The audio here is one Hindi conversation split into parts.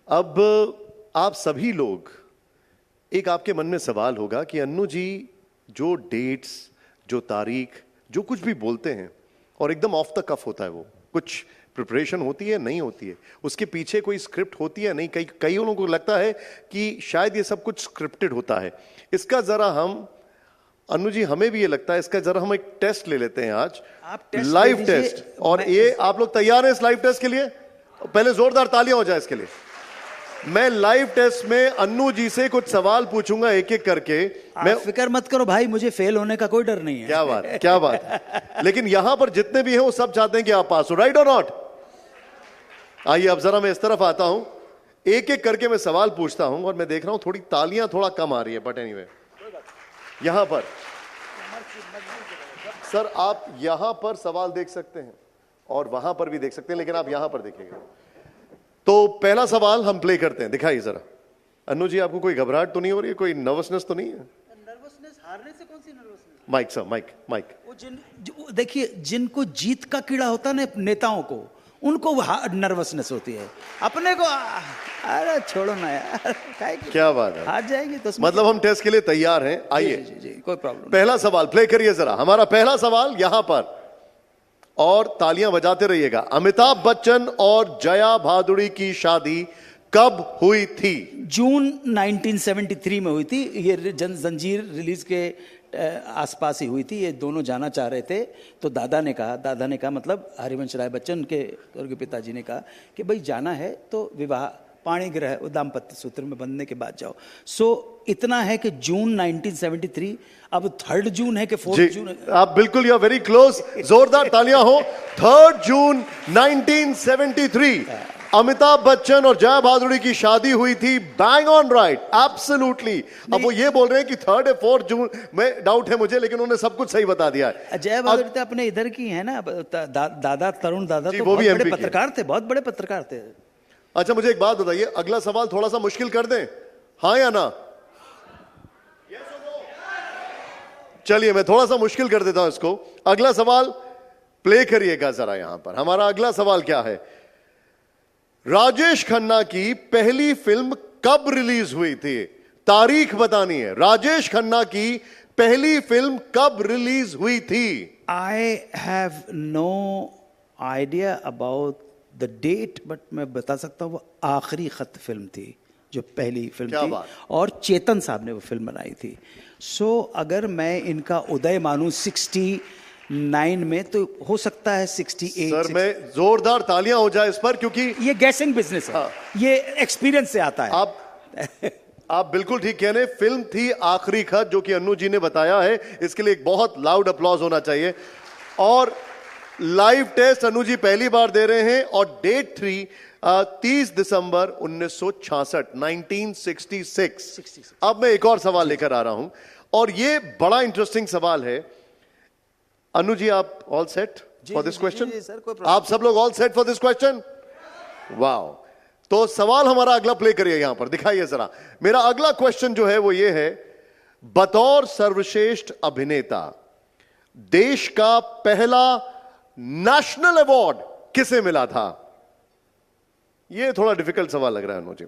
अब आप सभी लोग, एक आपके मन में सवाल होगा कि अन्नू जी जो डेट्स, जो तारीख, जो कुछ भी बोलते हैं और एकदम ऑफ द कफ होता है, वो कुछ प्रिपरेशन होती है नहीं होती है, उसके पीछे कोई स्क्रिप्ट होती है नहीं। कई लोगों को लगता है कि शायद ये सब कुछ स्क्रिप्टेड होता है। इसका जरा हम, अन्नू जी हमें भी ये लगता है, इसका जरा हम एक टेस्ट ले लेते हैं आज, लाइव टेस्ट। और ये आप लोग तैयार हैं इस लाइव टेस्ट के लिए? पहले जोरदार तालियां हो जाए इसके लिए। मैं लाइव टेस्ट में अन्नू जी से कुछ सवाल पूछूंगा एक एक करके। मैं फिक्र मत करो भाई, मुझे फेल होने का कोई डर नहीं है। क्या बात, क्या बात। लेकिन यहां पर जितने भी हैं वो सब चाहते हैं कि आप पास हो, राइट और नॉट? आइए अब जरा मैं इस तरफ आता हूं, एक एक करके मैं सवाल पूछता हूं और मैं देख रहा हूं थोड़ी तालियां थोड़ा कम आ रही है, बट एनीवे यहां पर सर आप यहां पर सवाल देख सकते हैं और वहां पर भी देख सकते हैं, लेकिन आप यहां पर देखिएगा। तो पहला सवाल हम प्ले करते हैं, दिखाइए जरा। अन्नू जी आपको कोई घबराहट तो नहीं हो रही है, कोई नर्वसनेस तो नहीं है? नर्वसनेस, हारने से कौन सी nervousness? Mic sir, mic mic. वो देखिए, जिनको जीत का कीड़ा होता है ना नेताओं को, उनको नर्वसनेस होती है। अपने को अरे छोड़ो ना यार, क्या बात है, हार जाएंगे तो मतलब हम टेस्ट के लिए तैयार हैं। आइए जी, कोई प्रॉब्लम। पहला सवाल प्ले करिए जरा, हमारा पहला सवाल यहां पर, और तालियां बजाते रहिएगा। अमिताभ बच्चन और जया भादुड़ी की शादी कब हुई थी? जून 1973 में हुई थी। ये जंजीर रिलीज के आसपास ही हुई थी। ये दोनों जाना चाह रहे थे, तो दादा ने कहा मतलब हरिवंश राय बच्चन के पिताजी ने कहा कि भाई जाना है तो विवाह पाणी ग्रह दाम्पत्य सूत्र में बंधने के बाद जाओ। सो इतना है कि जून 1973, अब 3 जून है कि 4 जून है? आप बिल्कुल, यू आर वेरी क्लोज, जोरदार तालियां हो। 3 जून 1973 अमिताभ बच्चन और जया भादुड़ी की शादी हुई थी। Bang on right, absolutely. अब वो ये बोल रहे हैं कि 3 या 4 जून में डाउट है मुझे, लेकिन उन्होंने सब कुछ सही बता दिया है। जया भादुड़ी तो अपने इधर की है ना, दादा तरुण दादा, तो वो भी बहुत बड़े पत्रकार थे, बहुत बड़े पत्रकार थे। अच्छा मुझे एक बात बताइए, अगला सवाल थोड़ा सा मुश्किल कर दें, हाँ या ना? चलिए मैं थोड़ा सा मुश्किल कर देता हूं इसको। अगला सवाल प्ले करिएगा जरा। यहां पर हमारा अगला सवाल क्या है? राजेश खन्ना की पहली फिल्म कब रिलीज हुई थी? तारीख बतानी है। राजेश खन्ना की पहली फिल्म कब रिलीज हुई थी? I have no idea about the date, but मैं बता सकता हूँ वो आखिरी खत फिल्म थी, जो पहली फिल्म थी, और चेतन साहब ने वो फिल्म बनाई थी। सो अगर मैं इनका उदय मानूं 69 में, तो हो सकता है 68। सर मैं जोरदार तालियां हो जाए इस पर, क्योंकि ये गैसिंग बिजनेस है। हाँ। ये एक्सपीरियंस से आता है। आप बिल्कुल ठीक कह रहे हैं। फिल्म थी आखिरी खत, जो कि अन्नू जी ने बताया है। इसके लिए एक बहुत लाउड अप्लॉज होना चाहिए। और लाइव टेस्ट अन्नू जी पहली बार दे रहे हैं, और डेट 30 दिसंबर 1966, 1966। अब मैं एक और सवाल लेकर आ रहा हूं, और ये बड़ा इंटरेस्टिंग सवाल है। अन्नू जी आप all set for this question? आप सब लोग all set for this question? Wow. तो सवाल हमारा अगला प्ले करिए, यहां पर दिखाइए जरा। मेरा अगला क्वेश्चन जो है वो ये है, बतौर सर्वश्रेष्ठ अभिनेता देश का पहला नेशनल अवार्ड किसे मिला था? यह थोड़ा डिफिकल्ट सवाल लग रहा है मुझे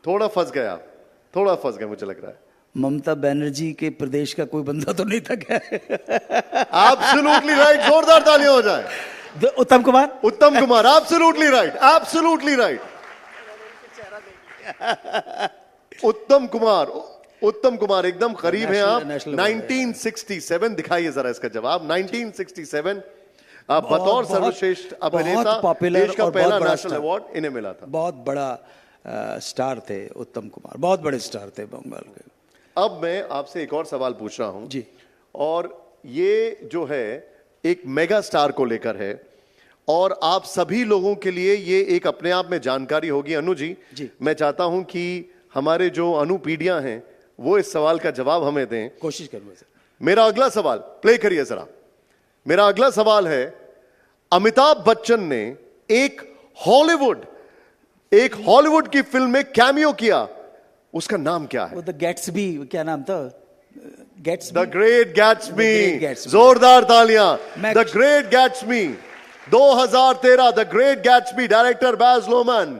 थोड़ा फंस गए मुझे लग रहा है। ममता बनर्जी के प्रदेश का कोई बंदा तो नहीं था क्या? एब्सोल्युटली राइट, जोरदार तालियां हो जाए। उत्तम Kumar, absolutely right, absolutely right. उत्तम कुमार एकदम करीब हैं आप। 1967 दिखाइए जरा इसका जवाब। 1967 बतौर सर्वश्रेष्ठ अभिनेता देश का पहला नेशनल अवार्ड इन्हें मिला था। बहुत बड़ा स्टार थे उत्तम कुमार, बहुत बड़े स्टार थे बंगाल के। अब मैं आपसे एक और सवाल पूछ रहा हूं जी, और ये जो है एक मेगा स्टार को लेकर है, और आप सभी लोगों के लिए ये एक अपने आप में जानकारी होगी। अन्नू जी, मैं चाहता हूं कि हमारे जो अनुपीढ़ियां हैं वो इस सवाल का जवाब हमें दें। कोशिश करूंगा सर। मेरा अगला सवाल प्ले करिए जरा। मेरा अगला सवाल है, अमिताभ बच्चन ने एक हॉलीवुड की फिल्म में कैमियो किया, उसका नाम क्या है? द गैट्सबी, क्या नाम था? The Great Gatsby. जोरदार तालियां। The Great Gatsby. 2013 the Great Gatsby, director Baz Luhrmann,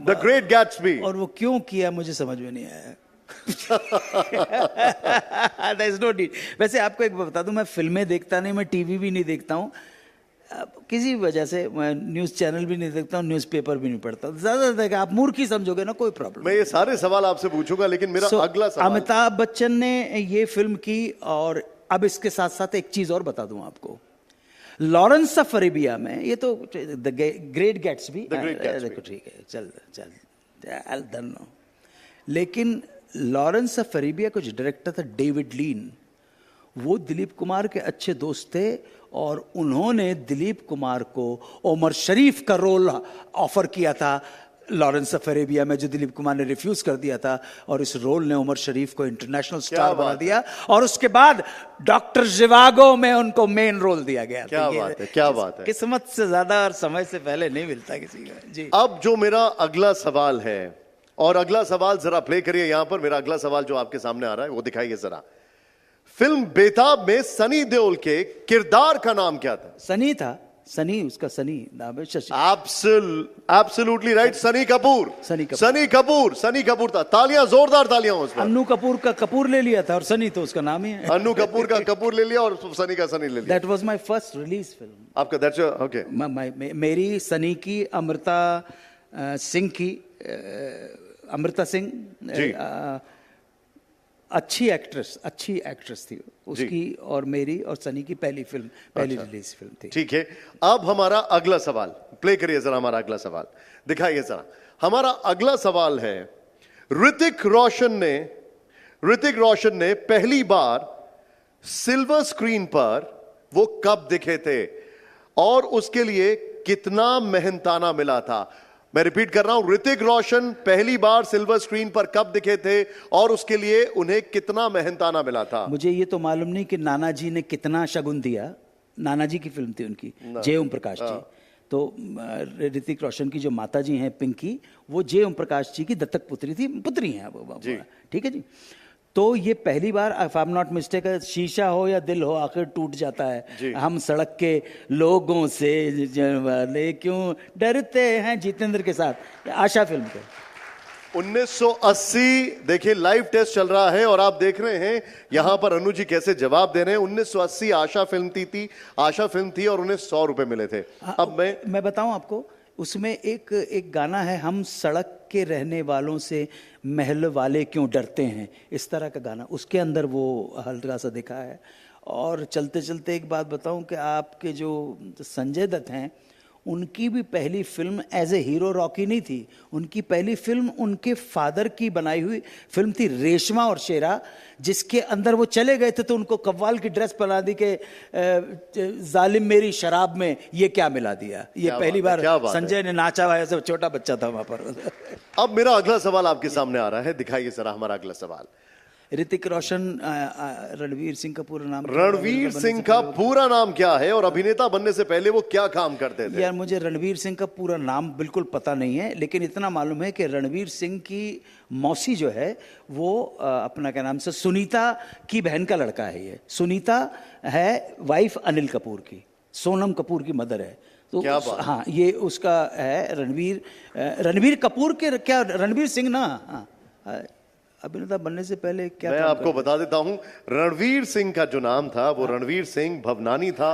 the Great Gatsby. और वो क्यों किया मुझे समझ में नहीं आया। There is no need। वैसे आपको एक बता दूं, मैं फिल्में देखता नहीं, मैं टीवी भी नहीं देखता हूं, किसी वजह से मैं न्यूज चैनल भी नहीं देखता हूं, न्यूज़पेपर भी नहीं पढ़ता। ज्यादा देखा आप मूर्ख ही समझोगे ना, कोई प्रॉब्लम। मैं ये सारे सवाल आपसे पूछूंगा, लेकिन मेरा अगला सवाल, अमिताभ बच्चन ने ये फिल्म की, और अब इसके साथ साथ एक चीज और बता दूं आपको, लॉरेंस ऑफ अरेबिया में, ये तो द ग्रेट गैट्सबी, देखो ठीक है, चल चल, लेकिन लॉरेंस ऑफ अरेबिया का जो डायरेक्टर था डेविड लीन, वो दिलीप कुमार के अच्छे दोस्त थे, और उन्होंने दिलीप कुमार को उमर शरीफ का रोल ऑफर किया था लॉरेंस ऑफ अरेबिया में, जो दिलीप कुमार ने रिफ्यूज कर दिया था, और इस रोल ने उमर शरीफ को इंटरनेशनल स्टार बना दिया, और उसके बाद डॉक्टर जिवागो में उनको मेन रोल दिया गया। क्या बात है, क्या बात है। किस्मत से ज्यादा और समय से पहले नहीं मिलता किसी का। जी, अब जो मेरा अगला सवाल है, और अगला सवाल जरा प्ले करिए यहां पर, मेरा अगला सवाल जो आपके सामने आ रहा है वो दिखाइए जरा। फिल्म बेताब में सनी देओल के किरदार का नाम क्या था? सनी था, सनी, उसका सनी नाम है, शशि। Absolutely right, Sunny Kapoor. सनी कपूर था। तालियां, जोरदार तालियां उस पर। अन्नू कपूर का कपूर ले लिया था, और सनी तो उसका नाम ही है। अन्नू कपूर का कपूर ले लिया, और सनी का सनी ले लिया। That was my first release film. आपका दैट्स ओके। मेरी, सनी की, अमृता सिंह की, अमृता सिंह अच्छी एक्ट्रेस थी उसकी, और मेरी और सनी की पहली रिलीज फिल्म थी। ठीक है, अब हमारा अगला सवाल प्ले करिए जरा, हमारा अगला सवाल दिखाइए जरा। हमारा अगला सवाल है, ऋतिक रोशन ने पहली बार सिल्वर स्क्रीन पर वो कब दिखे थे, और उसके लिए कितना मेहनताना मिला था? मैं रिपीट कर रहा हूं, ऋतिक रोशन पहली बार सिल्वर स्क्रीन पर कब दिखे थे, और उसके लिए उन्हें कितना मेहनताना मिला था? मुझे ये तो मालूम नहीं कि नाना जी ने कितना शगुन दिया। नाना जी की फिल्म थी उनकी, जय ओम प्रकाश जी। तो ऋतिक रोशन की जो माता जी हैं पिंकी, वो जय ओम प्रकाश जी की दत्तक पुत्री हैं वो। ठीक है जी। तो ये पहली बार, if I am not mistake, शीशा हो या दिल हो आखिर टूट जाता है, हम सड़क के लोगों से वाले क्यों डरते हैं, जितेंद्र के साथ, आशा फिल्म के 1980। देखिए लाइव टेस्ट चल रहा है, और आप देख रहे हैं यहां पर अनु जी कैसे जवाब दे रहे हैं। 1980 आशा फिल्म थी, और उन्हें 100 रुपए मिले थे। अब मैं बताऊं आपको, उसमें एक गाना है, हम सड़क के रहने वालों से महल वाले क्यों डरते हैं, इस तरह का गाना, उसके अंदर वो हल्का सा दिखा है। और चलते चलते एक बात बताऊं कि आपके जो संजय दत्त हैं, उनकी भी पहली film as a hero Rocky नहीं थी, उनकी पहली फिल्म उनके फादर की बनाई हुई फिल्म थी रेशमा और शेरा, जिसके अंदर वो चले गए थे तो उनको कव्वाल की ड्रेस पहना दी कि जालिम मेरी शराब में ये क्या मिला दिया। ये पहली बार संजय ने नाचा हुआ, ऐसा छोटा बच्चा था वहां पर। अब मेरा अगला सवाल आपके सामने आ रहा है, दिखाइए जरा हमारा अगला सवाल। ऋतिक रोशन, रणवीर सिंह का पूरा नाम, रणवीर सिंह का पूरा नाम क्या है, और अभिनेता बनने से पहले वो क्या काम करते थे? यार मुझे रणवीर सिंह का पूरा नाम बिल्कुल पता नहीं है, लेकिन इतना मालूम है कि रणवीर सिंह की मौसी जो है वो अपना क्या नाम से, सुनीता की बहन का लड़का है। ये सुनीता है वाइफ अनिल कपूर की, सोनम कपूर की मदर है। तो क्या बात? हाँ, ये उसका है रणवीर कपूर के, क्या रणवीर सिंह ना, हाँ, अभिनेता बनने से पहले क्या मैं आपको बता देता हूं, रणवीर सिंह का जो नाम था वो रणवीर सिंह भवनानी था।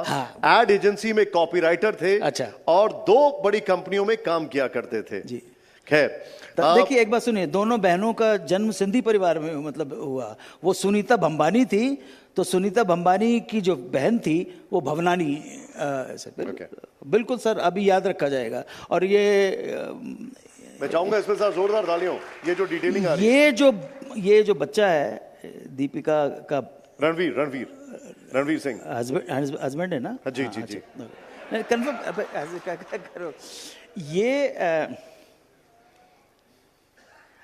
एड एजेंसी में कॉपीराइटर थे। अच्छा। और 2 बड़ी कंपनियों में काम किया करते थे जी। खैर, देखिए एक बात सुनिए, दोनों बहनों का जन्म सिंधी परिवार में मतलब हुआ। वो सुनीता भंबानी थी, तो सुनीता भंबानी की जो बहन थी वो भवनानी। बिल्कुल सर, अभी याद रखा जाएगा। और मैं चाहूंगा इसमें साथ जोरदार तालियों, ये जो डिटेलिंग आ रही है, ये जो बच्चा है दीपिका का, रणवीर सिंह हस्बैंड है ना? जी जी जी, कंफर्म क्या करो ये।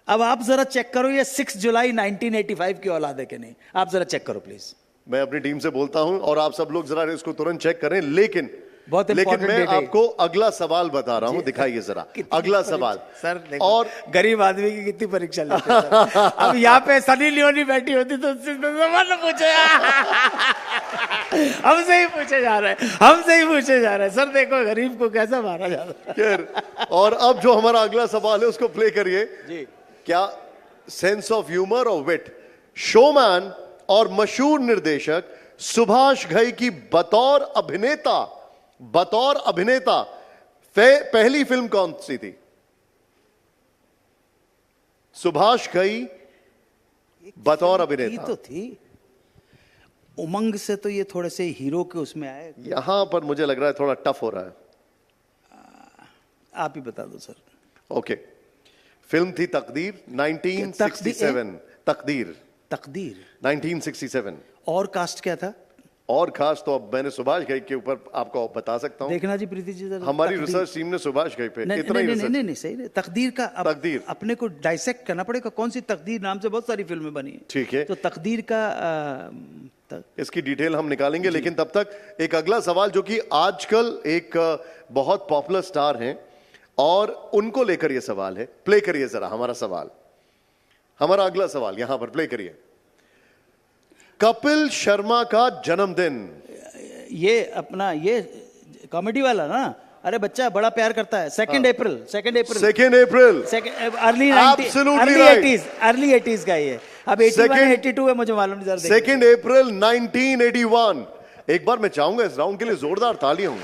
अब आप जरा चेक करो, ये 6 जुलाई 1985 की औलाद है कि नहीं, आप जरा चेक करो प्लीज। मैं अपनी टीम से बोलता हूं, और आप सब लोग जरा इसको तुरंत चेक करें। लेकिन बहुत लेकिन important मैं date है। आपको अगला सवाल बता रहा हूं, दिखाइए जरा अगला सवाल। सर देखो, और गरीब आदमी की कितनी परीक्षा लेते हैं सर। अब यहाँ पे सनी लियोनी बैठी होती तो उससे तो सवाल पूछे हमसे ही पूछे जा रहे हैं, हमसे ही पूछे जा रहे हैं। सर देखो गरीब को कैसा मारा जा रहा है। खैर, और अब जो हमारा अगला सवाल है उसको प्ले करिए। जी। क्या सेंस ऑफ ह्यूमर और विट, शोमैन और मशहूर निर्देशक सुभाष घई की बतौर अभिनेता पहली फिल्म कौन सी थी? सुभाष घई बतौर ये अभिनेता। तो थी उमंग से, तो ये थोड़े से हीरो के उसमें आए। यहां पर मुझे लग रहा है थोड़ा टफ हो रहा है। आप ही बता दो सर। ओके, फिल्म थी तकदीर 1967। तकदीर तकदीर 1967। और कास्ट क्या था? और खास तो अब मैंने सुभाष घई के ऊपर आपको बता सकता हूं। देखना जी प्रीति जी जरा। हमारी तकदीर। रिसर्च टीम ने सुभाष घई पे नहीं इतना ही नहीं रिसर्च। नहीं नहीं सही नहीं। तकदीर का तकदीर। अपने को डाइसेक्ट करना पड़ेगा। कौन सी तकदीर नाम से बहुत सारी फिल्में बनी है। ठीक है, तो तकदीर का इसकी डिटेल हम निकालेंगे, लेकिन तब तक एक अगला सवाल जो कि आजकल एक बहुत पॉपुलर स्टार हैं और उनको लेकर यह सवाल है। प्ले करिए जरा हमारा सवाल, हमारा अगला सवाल यहां पर प्ले करिए। कपिल शर्मा का जन्मदिन। ये अपना ये कॉमेडी वाला ना, अरे बच्चा बड़ा प्यार करता है। 2 April 2 April early Absolutely right. 80s, early 80s का ये। अब 81 82 है मुझे मालूम नहीं सर। 2 अप्रैल 1981। एक बार मैं चाहूंगा इस राउंड के लिए जोरदार तालियां हों।